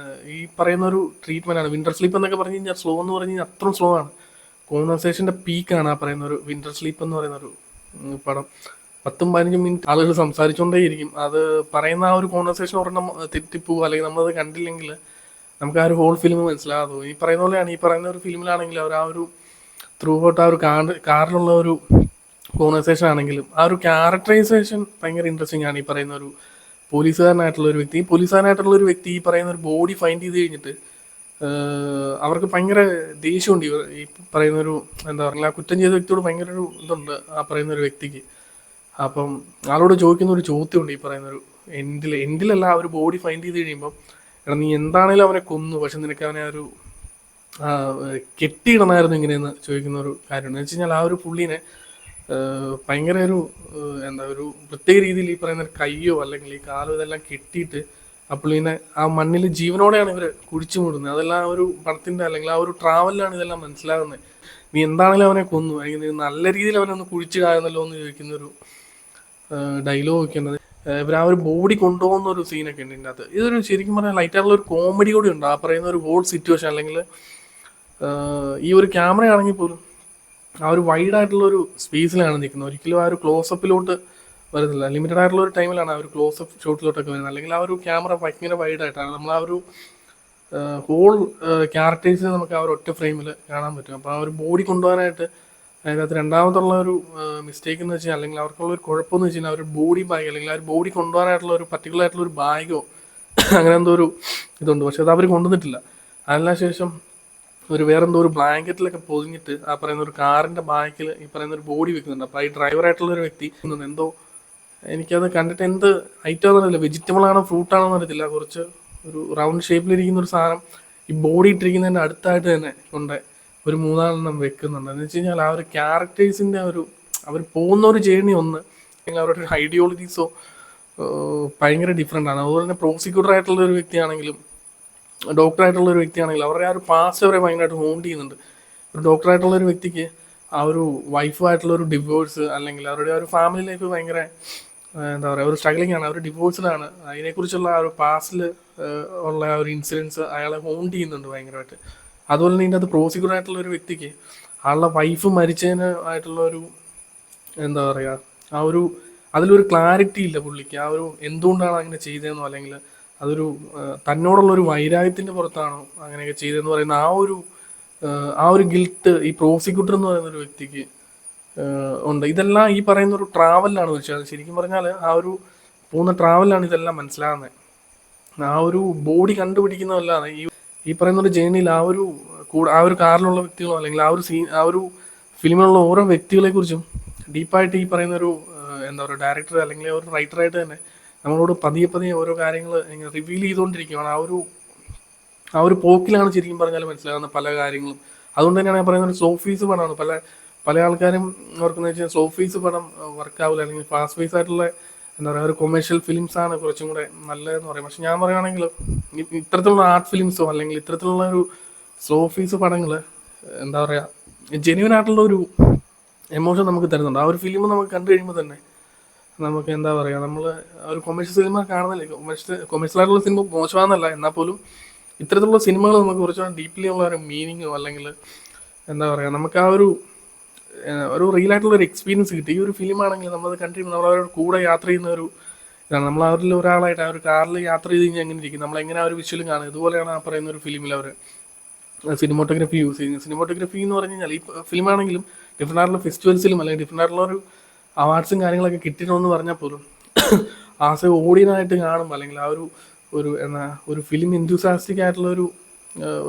ഈ പറയുന്ന ഒരു ട്രീറ്റ്മെൻ്റ് ആണ്. വിൻ്റർ സ്ലീപ്പ് എന്നൊക്കെ പറഞ്ഞു കഴിഞ്ഞാൽ സ്ലോ എന്ന് പറഞ്ഞു കഴിഞ്ഞാൽ അത്രയും സ്ലോ ആണ്. കോൺവെർസേഷൻ്റെ പീക്കാണ് ആ പറയുന്ന ഒരു വിൻ്റർ സ്ലീപ്പ് എന്ന് പറയുന്ന ഒരു പടം. 10-15 മിനിറ്റ് ആളുകൾ സംസാരിച്ചുകൊണ്ടേയിരിക്കും. അത് പറയുന്ന ആ ഒരു കോൺവെർസേഷൻ ഒരെണ്ണം തെറ്റിപ്പോവുക അല്ലെങ്കിൽ നമ്മളത് കണ്ടില്ലെങ്കിൽ നമുക്ക് ആ ഒരു ഹോൾ ഫിലിം മനസ്സിലാകാതെ പോകും. ഈ പറയുന്ന പോലെയാണ് ഈ പറയുന്ന ഒരു ഫിലിമിലാണെങ്കിൽ അവർ ആ ഒരു ത്രൂ ഔട്ട് ആ ഒരു കാറിലുള്ള ഒരു കോൺവെർസേഷൻ ആണെങ്കിലും ആ ഒരു ക്യാരക്ടറൈസേഷൻ ഭയങ്കര ഇൻട്രസ്റ്റിംഗ് ആണ്. ഈ പറയുന്ന ഒരു പോലീസുകാരനായിട്ടുള്ള ഒരു വ്യക്തി ഈ പറയുന്ന ഒരു ബോഡി ഫൈൻഡ് ചെയ്ത് കഴിഞ്ഞിട്ട് അവർക്ക് ഭയങ്കര ദേഷ്യമുണ്ട്. ഈ പറയുന്ന ഒരു എന്താ പറയുക, ആ കുറ്റം ചെയ്ത വ്യക്തിയോട് ഭയങ്കര ഒരു ഇതുണ്ട് ആ പറയുന്ന ഒരു വ്യക്തിക്ക്. അപ്പം ആളോട് ചോദിക്കുന്ന ഒരു ചോദ്യമുണ്ട് ഈ പറയുന്ന ഒരു എൻഡിലല്ല, ആ ഒരു ബോഡി ഫൈൻഡ് ചെയ്ത് കഴിയുമ്പം, എടാ നീ എന്താണേലും അവനെ കൊന്നു, പക്ഷെ നിനക്ക് അവനെ ഒരു കെട്ടിയിടണമായിരുന്നു ഇങ്ങനെയെന്ന് ചോദിക്കുന്ന ഒരു കാര്യമുണ്ട്. എന്ന് വെച്ച് കഴിഞ്ഞാൽ ആ ഒരു പുള്ളീനെ ഭയങ്കര ഒരു എന്താ ഒരു പ്രത്യേക രീതിയിൽ ഈ പറയുന്ന കയ്യോ അല്ലെങ്കിൽ ഈ കാലോ ഇതെല്ലാം കെട്ടിയിട്ട് ആ പുള്ളീനെ ആ മണ്ണിൽ ജീവനോടെയാണ് ഇവർ കുഴിച്ചു മൂടുന്നത്. അതെല്ലാം ആ ഒരു പടത്തിൻ്റെ അല്ലെങ്കിൽ ആ ഒരു ട്രാവലിലാണ് ഇതെല്ലാം മനസ്സിലാകുന്നത്. നീ എന്താണെങ്കിലും അവനെ കൊന്നു, അല്ലെങ്കിൽ നീ നല്ല രീതിയിൽ അവനെ ഒന്ന് കുഴിച്ചിടായിരുന്നല്ലോ എന്ന് ചോദിക്കുന്നൊരു ഡയലോഗ് ഒക്കെ ഉണ്ട്. ഇവർ ആ ഒരു ബോഡി കൊണ്ടുപോകുന്ന ഒരു സീനൊക്കെ ഉണ്ട് ഇതിൻ്റെ അകത്ത്. ഇതൊരു ശരിക്കും പറഞ്ഞാൽ ലൈറ്റായിട്ടുള്ള ഒരു കോമഡി കൂടി ഉണ്ട് ആ പറയുന്ന ഒരു ഹോൾ സിറ്റുവേഷൻ. അല്ലെങ്കിൽ ഈ ഒരു ക്യാമറ ആണെങ്കിൽ പോലും ആ ഒരു വൈഡ് ആയിട്ടുള്ള ഒരു സ്പേസിലാണ് നിൽക്കുന്നത്. ഒരിക്കലും ആ ഒരു ക്ലോസപ്പിലോട്ട് വരുന്നില്ല. ലിമിറ്റഡ് ആയിട്ടുള്ള ഒരു ടൈമിലാണ് ആ ഒരു ക്ലോസപ്പ് ഷോട്ടിലോട്ടൊക്കെ വരുന്നത്. അല്ലെങ്കിൽ ആ ഒരു ക്യാമറ ഭയങ്കര വൈഡ് ആയിട്ടാണ് നമ്മൾ ആ ഒരു ഹോൾ ക്യാരക്ടേഴ്സിനെ നമുക്ക് ആ ഒരു ഒറ്റ ഫ്രെയിമിൽ കാണാൻ പറ്റും. അപ്പോൾ ആ ഒരു ബോഡി കൊണ്ടുപോകാനായിട്ട് അതിനകത്ത് രണ്ടാമതുള്ള ഒരു മിസ്റ്റേക്ക് എന്ന് വെച്ചാൽ അല്ലെങ്കിൽ അവർക്കുള്ള ഒരു കുഴപ്പമെന്ന് വെച്ച് കഴിഞ്ഞാൽ ആ ഒരു ബോഡി ബാഗ് അല്ലെങ്കിൽ ആ ഒരു ബോഡി കൊണ്ടുപോകാനായിട്ടുള്ള ഒരു പർട്ടിക്കുലർ ആയിട്ടുള്ള ഒരു ബാഗോ അങ്ങനെ എന്തോ ഒരു ഇതുണ്ട്. പക്ഷെ അത് അവർ കൊണ്ടുവന്നിട്ടില്ല. അതിന് ശേഷം ഒരു വേറെന്തോ ഒരു ബ്ലാങ്കറ്റിലൊക്കെ പൊതിഞ്ഞിട്ട് ആ പറയുന്ന ഒരു കാറിൻ്റെ ബാക്കിൽ ഈ പറയുന്ന ഒരു ബോഡി വെക്കുന്നുണ്ട്. അപ്പോൾ ഈ ഡ്രൈവറായിട്ടുള്ള ഒരു വ്യക്തി എന്തോ എനിക്കത് കണ്ടിട്ട് എന്ത് ഐറ്റം എന്നറിയില്ല, വെജിറ്റബിൾ ആണോ ഫ്രൂട്ടാണോ അറിയത്തില്ല, കുറച്ച് ഒരു റൗണ്ട് ഷേപ്പിലിരിക്കുന്ന ഒരു സാധനം ഈ ബോഡി ഇട്ടിരിക്കുന്നതിൻ്റെ അടുത്തായിട്ട് തന്നെ കൊണ്ട് ഒരു 3-4 വെക്കുന്നുണ്ട്. എന്ന് വെച്ച് കഴിഞ്ഞാൽ ആ ഒരു ക്യാരക്ടേഴ്സിൻ്റെ അവർ പോകുന്ന ഒരു ജേർണി ഒന്ന് അല്ലെങ്കിൽ അവരുടെ ഐഡിയോളജീസോ ഭയങ്കര ഡിഫറെൻ്റ് ആണ്. അതുപോലെ തന്നെ പ്രോസിക്യൂട്ടർ ആയിട്ടുള്ള ഒരു വ്യക്തിയാണെങ്കിലും ഡോക്ടറായിട്ടുള്ള ഒരു വ്യക്തിയാണെങ്കിലും അവരുടെ ആ ഒരു പാസ്റ്റ് അവരെ ഭയങ്കരമായിട്ട് ഹോണ്ട് ചെയ്യുന്നുണ്ട്. ഒരു ഡോക്ടറായിട്ടുള്ള ഒരു വ്യക്തിക്ക് ആ ഒരു വൈഫുമായിട്ടുള്ള ഒരു ഡിവോഴ്സ് അല്ലെങ്കിൽ അവരുടെ ആ ഒരു ഫാമിലി ലൈഫ് ഭയങ്കര എന്താ പറയുക ഒരു സ്ട്രഗ്ലിംഗ് ആണ്, അവർ ഡിവോഴ്സിലാണ്. അതിനെക്കുറിച്ചുള്ള ആ ഒരു പാസ്റ്റിൽ ഉള്ള ആ ഒരു ഇൻസിഡൻസ് അയാളെ ഹോണ്ട് ചെയ്യുന്നുണ്ട് ഭയങ്കരമായിട്ട്. അതുപോലെ തന്നെ ഇതിൻ്റെ അത് പ്രോസിക്യൂട്ടർ ആയിട്ടുള്ള ഒരു വ്യക്തിക്ക് ആളുടെ വൈഫ് മരിച്ചതിന് ആയിട്ടുള്ള ഒരു എന്താ പറയുക ആ ഒരു അതിലൊരു ക്ലാരിറ്റി ഇല്ല പുള്ളിക്ക്. ആ ഒരു എന്തുകൊണ്ടാണ് അങ്ങനെ ചെയ്തതെന്നോ അല്ലെങ്കിൽ അതൊരു തന്നോടുള്ളൊരു വൈരാഗ്യത്തിൻ്റെ പുറത്താണോ അങ്ങനെയൊക്കെ ചെയ്തതെന്ന് പറയുന്ന ആ ഒരു ഗിൽട്ട് ഈ പ്രോസിക്യൂട്ടർ എന്ന് പറയുന്ന ഒരു വ്യക്തിക്ക് ഉണ്ട്. ഇതെല്ലാം ഈ പറയുന്ന ഒരു ട്രാവലിലാണ് വെച്ചത്. ശരിക്കും പറഞ്ഞാൽ ആ ഒരു പോകുന്ന ട്രാവലിലാണ് ഇതെല്ലാം മനസ്സിലാകുന്നത്. ആ ഒരു ബോഡി കണ്ടുപിടിക്കുന്നതല്ലാതെ ഈ പറയുന്ന ഒരു ജേണിയിൽ ആ ഒരു കാറിലുള്ള വ്യക്തികളോ അല്ലെങ്കിൽ ആ ഒരു ഫിലിമിലുള്ള ഓരോ വ്യക്തികളെ കുറിച്ചും ഡീപ്പായിട്ട് ഈ പറയുന്ന ഒരു എന്താ പറയുക ഡയറക്ടർ അല്ലെങ്കിൽ ഒരു റൈറ്ററായിട്ട് തന്നെ നമ്മളോട് പതിയെ പതിയെ ഓരോ കാര്യങ്ങൾ ഇങ്ങനെ റിവീൽ ചെയ്തുകൊണ്ടിരിക്കുകയാണ്. ആ ഒരു പോക്കിലാണ് ശരിക്കും പറഞ്ഞാൽ മനസ്സിലാകുന്ന പല കാര്യങ്ങളും. അതുകൊണ്ട് തന്നെയാണ് ഞാൻ പറയുന്നത് ഒരു സ്ലോ ഫേസ് പടമാണ്. പല പല ആൾക്കാരും ഓർക്കുന്നത് വെച്ചാൽ സ്ലോ ഫേസ് പടം വർക്കാവില്ല, അല്ലെങ്കിൽ ഫാസ്റ്റ് ഫേസ് ആയിട്ടുള്ള എന്താ പറയുക ഒരു കൊമേഴ്ഷ്യൽ ഫിലിംസ് ആണ് കുറച്ചും കൂടെ നല്ലതെന്ന് പറയും. പക്ഷെ ഞാൻ പറയുകയാണെങ്കിൽ ഇത്തരത്തിലുള്ള ആർട്ട് ഫിലിംസോ അല്ലെങ്കിൽ ഇത്തരത്തിലുള്ള ഒരു സ്ലോ ഫേസ് പടങ്ങൾ എന്താ പറയുക ജെന്യുവൻ ആയിട്ടുള്ള ഒരു എമോഷൻ നമുക്ക് തരുന്നുണ്ട്. ആ ഒരു ഫിലിം നമുക്ക് കണ്ടു കഴിയുമ്പോൾ തന്നെ നമുക്ക് എന്താ പറയുക നമ്മൾ ഒരു കൊമേഴ്ഷ്യൽ സിനിമ കാണുന്നില്ല. കൊമേഴ്ഷ്യൽ ആയിട്ടുള്ള സിനിമ മോശമാണെന്നല്ല, എന്നാൽ പോലും ഇത്തരത്തിലുള്ള സിനിമകൾ നമുക്ക് കുറച്ചുകൂടെ ഡീപ്ലി ഉള്ള ഒരു മീനിങ്ങോ അല്ലെങ്കിൽ എന്താ പറയുക നമുക്ക് ആ ഒരു റിയൽ ആയിട്ടുള്ള ഒരു എക്സ്പീരിയൻസ് കിട്ടി. ഈ ഒരു ഫിലിം ആണെങ്കിൽ നമ്മളത് കണ്ടിരിക്കുമ്പോൾ നമ്മൾ അവരുടെ കൂടെ യാത്ര ചെയ്യുന്ന ഒരു ഇതാണ്. നമ്മൾ അവരിൽ ഒരാളായിട്ട് ആ ഒരു കാറിൽ യാത്ര ചെയ്ത് കഴിഞ്ഞാൽ എങ്ങനെ ഇരിക്കും, നമ്മളെങ്ങനെ ആ ഒരു വിഷ്വലും കാണും. ഇതുപോലെയാണ് ആ പറയുന്ന ഒരു ഫിലിമിൽ അവർ സിനിമോട്ടോഗ്രഫി യൂസ് ചെയ്യുന്നത്. സിനിമോട്ടോഗ്രഫി എന്ന് പറഞ്ഞു കഴിഞ്ഞാൽ ഈ ഫിലിമാണെങ്കിലും ഡിഫറെൻ്റ് ആയിട്ടുള്ള ഫെസ്റ്റിവൽസിലും അല്ലെങ്കിൽ ഡിഫറെൻ്റ് ആയിട്ടുള്ള ഒരു അവാർഡ്സും കാര്യങ്ങളൊക്കെ കിട്ടിയിട്ടുണ്ടെന്ന് പറഞ്ഞാൽ പോലും ആസ് എ ഓഡിയനായിട്ട് കാണുമ്പോൾ അല്ലെങ്കിൽ ആ ഒരു ഫിലിം എന്തൂസാസ്റ്റിക് ആയിട്ടുള്ള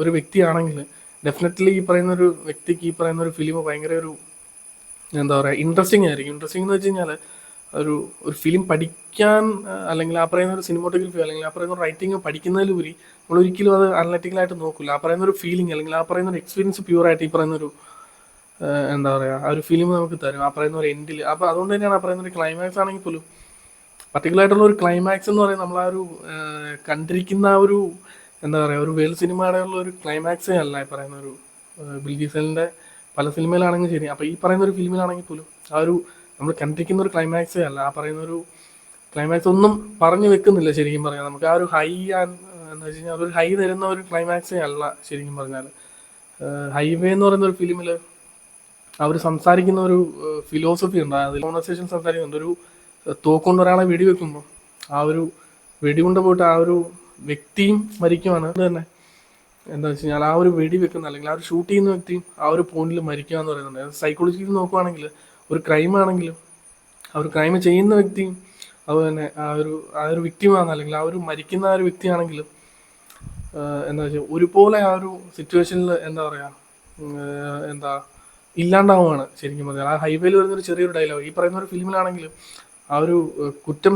ഒരു വ്യക്തിയാണെങ്കിൽ ഡെഫിനറ്റ്ലി ഈ പറയുന്ന ഒരു വ്യക്തിക്ക് ഈ പറയുന്ന ഒരു ഫിലിം ഭയങ്കര ഒരു എന്താ പറയുക ഇൻട്രസ്റ്റിംഗ് ആയിരിക്കും. ഇൻട്രസ്റ്റിംഗ് എന്ന് വെച്ച് കഴിഞ്ഞാൽ ഒരു ഒരു ഫിലിം പഠിക്കാൻ അല്ലെങ്കിൽ ആ പറയുന്ന ഒരു സിനിമോട്ടോഗ്രഫി അല്ലെങ്കിൽ ആ പറയുന്ന റൈറ്റിംഗ് പഠിക്കുന്നതിലുപരി നമ്മൾ ഒരിക്കലും അത് അനലറ്റിക്കലായിട്ട് നോക്കില്ല. ആ പറയുന്ന ഒരു ഫീലിംഗ് അല്ലെങ്കിൽ ആ പറയുന്ന ഒരു എക്സ്പീരിയൻസ് പ്യൂറായിട്ട് ഈ പറയുന്ന ഒരു എന്താ പറയുക ആ ഒരു ഫിലിം നമുക്ക് തരും. ആ പറയുന്ന ഒരു എൻഡിൽ അപ്പോൾ അതുകൊണ്ട് തന്നെയാണ് ആ പറയുന്ന ഒരു ക്ലൈമാക്സ് ആണെങ്കിൽ പോലും പർട്ടിക്കുലർ ആയിട്ടുള്ള ഒരു ക്ലൈമാക്സ് എന്ന് പറയുന്നത് നമ്മൾ ആ ഒരു കണ്ടിരിക്കുന്ന ആ ഒരു എന്താ പറയുക ഒരു വേൾഡ് സിനിമയുടെ ഉള്ള ഒരു ക്ലൈമാക്സേ അല്ല ഈ പറയുന്ന ഒരു ബിൽജീസലിൻ്റെ പല സിനിമയിലാണെങ്കിൽ ശരി. അപ്പോൾ ഈ പറയുന്ന ഒരു ഫിലിമിലാണെങ്കിൽ പോലും ആ ഒരു നമ്മൾ കണ്ടിരിക്കുന്ന ഒരു ക്ലൈമാക്സേ അല്ല. ആ പറയുന്ന ഒരു ക്ലൈമാക്സ് ഒന്നും പറഞ്ഞു വെക്കുന്നില്ല ശരിക്കും പറഞ്ഞാൽ. നമുക്ക് ആ ഒരു ഹൈ എന്താ വെച്ച് കഴിഞ്ഞാൽ ഒരു ഹൈ തരുന്ന ഒരു ക്ലൈമാക്സേ അല്ല ശരിക്കും പറഞ്ഞാൽ. ഹൈവേ എന്ന് പറയുന്ന ഒരു ഫിലിമിൽ അവർ സംസാരിക്കുന്ന ഒരു ഫിലോസഫി ഉണ്ട്. അതിൽ കോൺവെർസേഷൻ സംസാരിക്കുന്നുണ്ട്. ഒരു തോക്കൊണ്ട് ഒരാളെ വെടിവെക്കുമ്പോൾ ആ ഒരു വെടികൊണ്ട് പോയിട്ട് ആ ഒരു വ്യക്തിയും മരിക്കുവാണ്. അത് തന്നെ എന്താ വെച്ച് കഴിഞ്ഞാൽ ആ ഒരു വെടി വെക്കുന്ന അല്ലെങ്കിൽ ആ ഒരു ഷൂട്ട് ചെയ്യുന്ന വ്യക്തിയും ആ ഒരു പോയിന്റിൽ മരിക്കുക എന്ന് പറയുന്നുണ്ട്. സൈക്കോളജിക്കലി നോക്കുവാണെങ്കിൽ ഒരു ക്രൈം ആണെങ്കിലും ആ ഒരു ക്രൈം ചെയ്യുന്ന വ്യക്തിയും അതുപോലെ തന്നെ ആ ഒരു വ്യക്തിയുമാണ് അല്ലെങ്കിൽ ആ ഒരു മരിക്കുന്ന ആ ഒരു വ്യക്തിയാണെങ്കിലും എന്താ വെച്ചാൽ ഒരുപോലെ ആ ഒരു സിറ്റുവേഷനിൽ എന്താ പറയുക എന്താ ഇല്ലാണ്ടാവുകയാണ് ശരിക്കും പറഞ്ഞാൽ. ആ ഹൈവേയിൽ വരുന്നൊരു ചെറിയൊരു ഡയലോഗ് ഈ പറയുന്ന ഒരു ഫിലിമിലാണെങ്കിലും ആ ഒരു കുറ്റം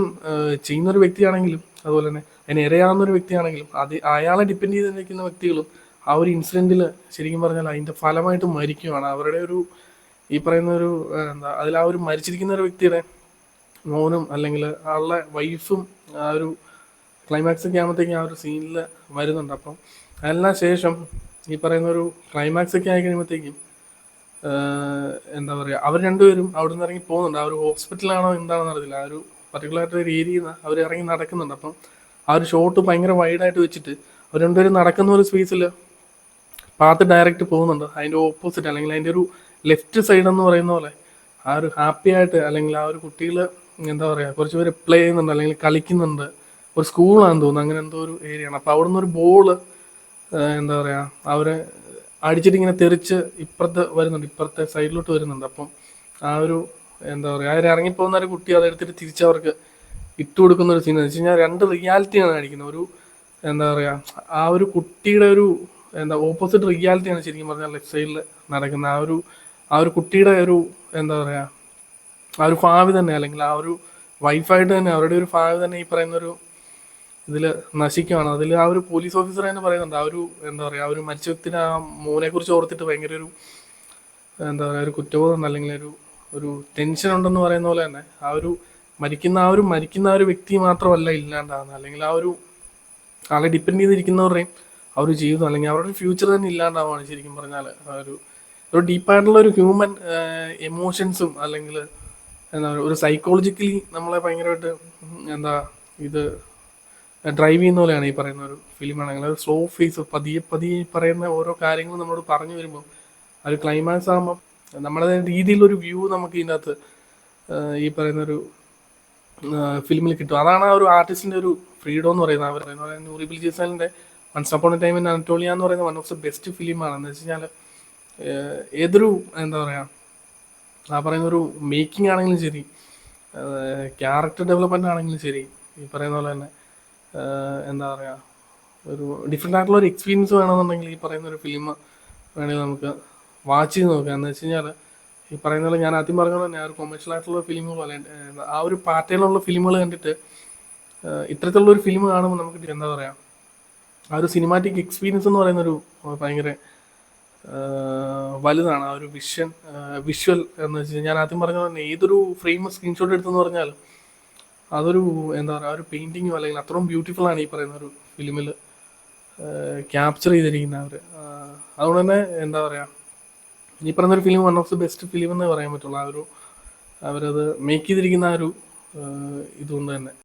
ചെയ്യുന്ന ഒരു വ്യക്തിയാണെങ്കിലും അതുപോലെ തന്നെ അതിന് ഇരയാവുന്ന ഒരു വ്യക്തിയാണെങ്കിലും അയാളെ ഡിപ്പെൻഡ് ചെയ്ത് നിൽക്കുന്ന വ്യക്തികളും ആ ഒരു ഇൻസിഡൻറ്റിൽ ശരിക്കും പറഞ്ഞാൽ അതിൻ്റെ ഫലമായിട്ട് മരിക്കുകയാണ്. അവരുടെ ഈ പറയുന്ന എന്താ അതിൽ ആ ഒരു മരിച്ചിരിക്കുന്ന ഒരു വ്യക്തിയുടെ മോനും അല്ലെങ്കിൽ ആളുടെ വൈഫും ആ ഒരു ക്ലൈമാക്സ് ഒക്കെ ആകുമ്പോഴത്തേക്കും ആ ഒരു സീനിൽ വരുന്നുണ്ട്. അപ്പം അതിന് ശേഷം ഈ പറയുന്ന ഒരു ക്ലൈമാക്സ് ഒക്കെ ആയി കഴിയുമ്പോഴത്തേക്കും എന്താ പറയുക അവർ രണ്ടുപേരും അവിടെ നിന്ന് ഇറങ്ങി പോകുന്നുണ്ട്. ആ ഒരു ഹോസ്പിറ്റലാണോ എന്താണെന്ന് അറിയില്ല. ആ ഒരു പർട്ടിക്കുലറായിട്ട് ഒരു ഏരിയയിൽ നിന്ന് അവർ ഇറങ്ങി നടക്കുന്നുണ്ട്. അപ്പം ആ ഒരു ഷോട്ട് ഭയങ്കര വൈഡായിട്ട് വെച്ചിട്ട് അവർ രണ്ടുപേരും നടക്കുന്ന ഒരു സ്പേസിൽ പാത്ത് ഡയറക്റ്റ് പോകുന്നുണ്ട്. അതിൻ്റെ ഓപ്പോസിറ്റ് അല്ലെങ്കിൽ അതിൻ്റെ ഒരു ലെഫ്റ്റ് സൈഡ് എന്ന് പറയുന്ന പോലെ ആ ഒരു ഹാപ്പി ആയിട്ട് അല്ലെങ്കിൽ ആ ഒരു കുട്ടികൾ എന്താ പറയുക കുറച്ച് പേര് പ്ലേ ചെയ്യുന്നുണ്ട് അല്ലെങ്കിൽ കളിക്കുന്നുണ്ട്. ഒരു സ്കൂളാണെന്ന് തോന്നുന്നു, അങ്ങനെ എന്തോ ഒരു ഏരിയ ആണ്. അപ്പോൾ അവിടെ നിന്ന് ഒരു ബോള് എന്താ പറയുക അവരെ അടിച്ചിട്ട് ഇങ്ങനെ തെറിച്ച് ഇപ്പുറത്തെ സൈഡിലോട്ട് വരുന്നുണ്ട്. അപ്പം ആ ഒരു എന്താ പറയുക അവർ ഇറങ്ങിപ്പോകുന്ന ഒരു കുട്ടി അതെടുത്തിട്ട് തിരിച്ചവർക്ക് ഇട്ട് കൊടുക്കുന്ന ഒരു സീൻ എന്ന് വെച്ച് കഴിഞ്ഞാൽ രണ്ട് റിയാലിറ്റിയാണ് കാണിക്കുന്നത്. എന്താ പറയുക ആ ഒരു കുട്ടിയുടെ എന്താ ഓപ്പോസിറ്റ് റിയാലിറ്റിയാണ് ശരിക്കും പറഞ്ഞാൽ ലെഫ്റ്റ് സൈഡിൽ നടക്കുന്ന ആ ഒരു കുട്ടിയുടെ എന്താ പറയുക ആ ഒരു ഭാവി തന്നെ അല്ലെങ്കിൽ ആ ഒരു വൈഫായിട്ട് തന്നെ അവരുടെ ഒരു ഭാവി തന്നെ ഈ പറയുന്ന ഇതിൽ നശിക്കുകയാണ്. അതിൽ ആ ഒരു പോലീസ് ഓഫീസർ തന്നെ പറയുന്നുണ്ട് ആ ഒരു എന്താ പറയുക ആ ഒരു മരിച്ച വ്യക്തിനെ ആ മോനെ കുറിച്ച് ഓർത്തിട്ട് ഭയങ്കര എന്താ പറയുക ഒരു കുറ്റബോധം അല്ലെങ്കിൽ ഒരു ടെൻഷൻ ഉണ്ടെന്ന് പറയുന്ന പോലെ തന്നെ മരിക്കുന്ന ആ ഒരു വ്യക്തി മാത്രമല്ല ഇല്ലാണ്ടാകുന്നത്, അല്ലെങ്കിൽ ആ ഒരു ആളെ ഡിപ്പെൻഡ് ചെയ്തിരിക്കുന്നവരുടെയും ആ ഒരു ജീവിതം അല്ലെങ്കിൽ അവരുടെ ഫ്യൂച്ചർ തന്നെ ഇല്ലാണ്ടാവുകയാണ് ശരിക്കും പറഞ്ഞാൽ. ഒരു ഡീപ്പായിട്ടുള്ള ഒരു ഹ്യൂമൻ എമോഷൻസും അല്ലെങ്കിൽ എന്താ പറയുക ഒരു സൈക്കോളജിക്കലി നമ്മളെ ഭയങ്കരമായിട്ട് എന്താ ഇത് ഡ്രൈവ് ചെയ്യുന്ന പോലെയാണ് ഈ പറയുന്ന ഒരു ഫിലിമാണെങ്കിൽ. ഒരു സ്ലോ ഫേസ് പതിയെ പതിയെ പറയുന്ന ഓരോ കാര്യങ്ങളും നമ്മളോട് പറഞ്ഞു വരുമ്പം ആ ഒരു ക്ലൈമാക്സ് ആകുമ്പം നമ്മുടെ രീതിയിലൊരു വ്യൂ നമുക്ക് ഇതിനകത്ത് ഈ പറയുന്നൊരു ഫിലിമിൽ കിട്ടും. അതാണ് ആ ഒരു ആർട്ടിസ്റ്റിൻ്റെ ഒരു ഫ്രീഡം എന്ന് പറയുന്നത്. അവർ പറയുന്നത് നൂറി ബിൽജീസലിൻ്റെ once upon a time in Anatolia എന്ന് പറയുന്ന വൺ ഓഫ് ദ ബെസ്റ്റ് ഫിലിമാണ്. എന്ന് വെച്ച് കഴിഞ്ഞാൽ ഏതൊരു എന്താ പറയുക ആ പറയുന്നൊരു മേക്കിംഗ് ആണെങ്കിലും ശരി, ക്യാരക്ടർ ഡെവലപ്മെൻ്റ് ആണെങ്കിലും ശരി, ഈ പറയുന്ന പോലെ തന്നെ എന്താ പറയുക, ഒരു ഡിഫറെൻ്റ് ആയിട്ടുള്ള ഒരു എക്സ്പീരിയൻസ് വേണമെന്നുണ്ടെങ്കിൽ ഈ പറയുന്ന ഒരു ഫിലിം വേണമെങ്കിൽ നമുക്ക് വാച്ച് ചെയ്ത് നോക്കാം. എന്ന് വെച്ച് കഴിഞ്ഞാൽ ഈ പറയുന്ന പോലെ ഞാൻ ആദ്യം പറഞ്ഞ പോലെ തന്നെ ആ ഒരു കൊമേഴ്ഷ്യൽ ആയിട്ടുള്ള ഫിലിം പോലെ ആ ഒരു പാറ്റേണിലുള്ള ഫിലിമുകൾ കണ്ടിട്ട് ഇത്തരത്തിലുള്ള ഒരു ഫിലിം കാണുമ്പോൾ നമുക്ക് എന്താ പറയുക, ആ ഒരു സിനിമാറ്റിക് എക്സ്പീരിയൻസ് എന്ന് പറയുന്നൊരു ഭയങ്കര വലുതാണ്. ആ ഒരു വിഷ്വൽ എന്ന് വെച്ച് കഴിഞ്ഞാൽ ഞാൻ ആദ്യം പറഞ്ഞ പോലെ ഏതൊരു ഫ്രെയിം സ്ക്രീൻഷോട്ട് എടുത്തെന്ന് പറഞ്ഞാൽ അതൊരു എന്താ പറയുക, ഒരു പെയിൻറ്റിങ്ങോ അല്ലെങ്കിൽ അത്രയും ബ്യൂട്ടിഫുൾ ആണ് ഈ പറയുന്ന ഒരു ഫിലിമിൽ ക്യാപ്ചർ ചെയ്തിരിക്കുന്നവർ. അതുകൊണ്ട് തന്നെ എന്താ പറയുക, ഈ പറയുന്നൊരു film one of the best film എന്നേ പറയാൻ പറ്റുള്ളൂ. ആ ഒരു അവരത് മേക്ക് ചെയ്തിരിക്കുന്ന ആ ഒരു ഇതുകൊണ്ട് തന്നെ.